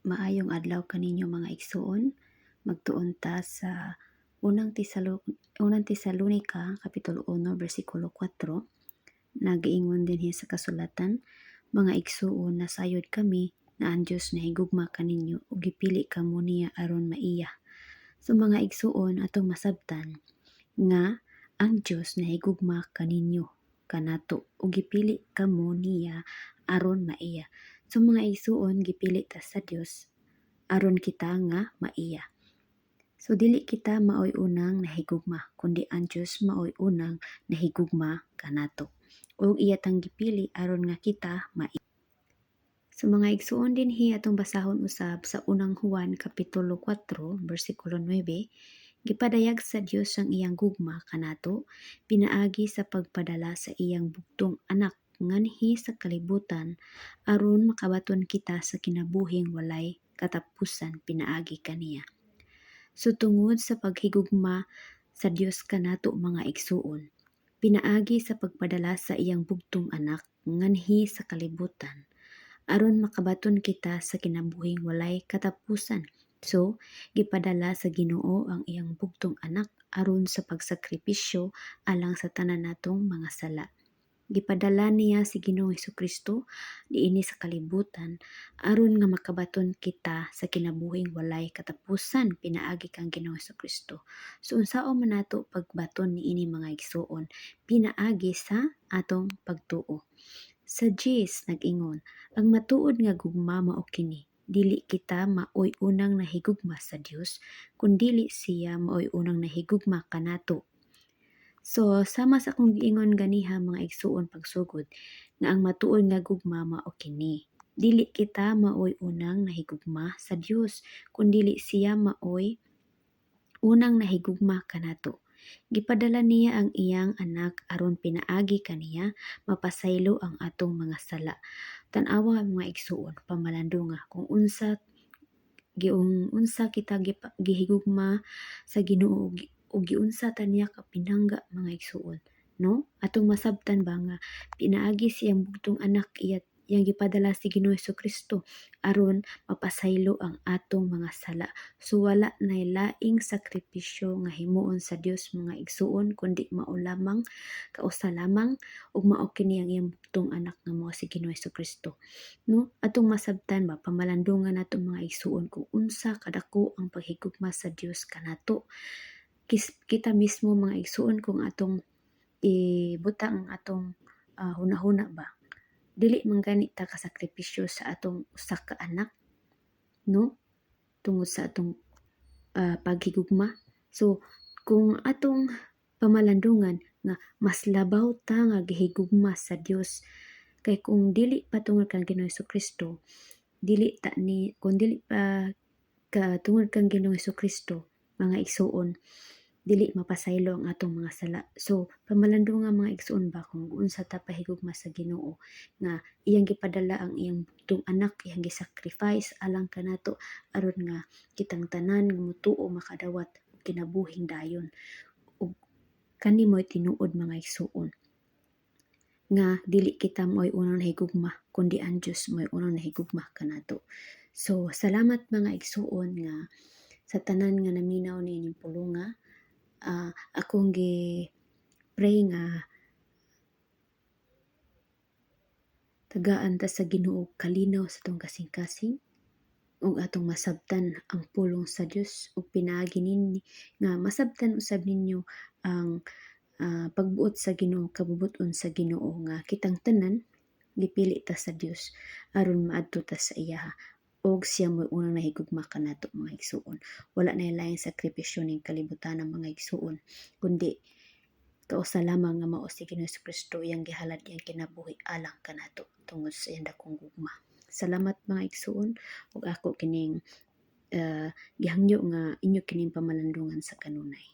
Maayong adlaw kaninyo mga igsuon. Magtuon ta sa unang Tesalonica kapitulo 1 bersikulo 4. Nagiingon din sa kasulatan, mga igsuon, nasayod kami na ang Dios na higugma kaninyo ug gipili kamo niya aron maiya. So mga igsuon, atong masabtan nga ang Dios na higugma kaninyo kanato ug gipili kamo niya aron maiya. So mga igsuon, gipili ta sa Dios aron kita nga maiya. So dili kita maoy unang nahigugma, kundi ang Dios maoy unang nahigugma kanato. Ug iya tang gipili aron nga kita maiya. So mga igsuon dinhi atong basahon usab sa unang Juan kapitulo 4 bersikulo 9. Gipadayag sa Dios ang iyang gugma kanato pinaagi sa pagpadala sa iyang bugtong anak nganhi sa kalibutan aron makabaton kita sa kinabuhing walay katapusan pinaagi kaniya. So tungod sa paghigugma sa Dios kanato mga igsuon, pinaagi sa pagpadala sa iyang bugtong anak nganhi sa kalibutan aron makabaton kita sa kinabuhing walay katapusan. So, gipadala sa Ginoo ang iyang bugtong anak aron sa pagsakripisyo alang sa tanan natong mga sala. Gipadala niya si Ginoong Hesukristo diini sa kalibutan aron nga makabaton kita sa kinabuhing walay katapusan pinaagi kang Ginoong Hesukristo. So unsao man nato pagbaton niini mga igsuon, pinaagi sa atong pagtuo. Sa Gs nag-ingon, ang matuod nga gugma mao kini, dili kita maoy unang nahigugma sa Dios, kundili siya maoy unang nahigugma kanato. So sama sa akong giingon ganiha mga igsuon pagsugod, nga ang matuod nga gugma mao kini, dili kita maoy unang nahigugma sa Dios, kundili siya maoy unang nahigugma kanato. Gipadala niya ang iyang anak aron pinaagi kaniya mapasaylo ang atong mga sala. Tan-awa mga igsuon, pamalandunga kung unsa kita gihigugma sa Ginoo ug giunsa ta niya kapinangga mga igsuon, no? Atong masabtan ba nga pinaagi siyang bugtong anak iyang gipadala si Ginoong Hesukristo aron mapasaylo ang atong mga sala. So wala nay laing sakripisyo nga himuon sa Dios mga igsuon kundi mao lamang kausa lamang ug mao kini ang iyang bugtong anak nga mao si Ginoong Hesukristo. No, atong masabtan ba pamalandungan nato mga igsuon kung unsa kadako ang paghigugma sa Dios kanato. Kita mismo mga igsuon kung atong ibutang ang atong hunahuna ba, dili man gani ta kasakripisyo sa atong usa ka anak, no? Tungod sa atong paghigugma. So kung atong pamalandungan nga mas labaw ta nga gihigugma sa Dios, kay kung dili pa tungod kang Ginoong Hesukristo, kung dili pa tungod kang Ginoong Hesukristo mga igsuon, dili mapasaylo ang atong mga sala. So pamalandungan mga igsuon ba kung unsa ta pahigugma sa Ginoo nga iyang gipadala ang iyang bugtong anak, iyang gisacrifice alang kanato aron nga kitang tanan nga mutuo makadawat og kinabuhing dayon. Ug kani mo'y tinuod mga igsuon nga dili kita mo'y unang nahigugma kundi ang Dios mo'y unang nahigugma kanato. So salamat mga igsuon nga sa tanan nga naminaw niining pulonga. Akong gi-pray nga tagaan ta sa Ginoo kalinaw sa tong kasing-kasing ug atong masabtan ang pulong sa Dios ug pinaagi nini nga masabtan usab ninyo ang pagbuot sa Ginoo, kabubut-on sa Ginoo nga kitang tanan gipili ta sa Dios aron maadto ta sa iya og siya mo'y unang nahigugma kanato mga igsuon. Wala na laing sakripisyo ning kalibutan ng mga igsuon, kundi kausa lamang nga mao si Ginoong Hesukristo iyang gihalad iyang kinabuhi alang kanato tungod sa iyang dakong gugma. Salamat mga igsuon ug ako kining gihangyo nga inyo kining pamalandungan sa kanunay.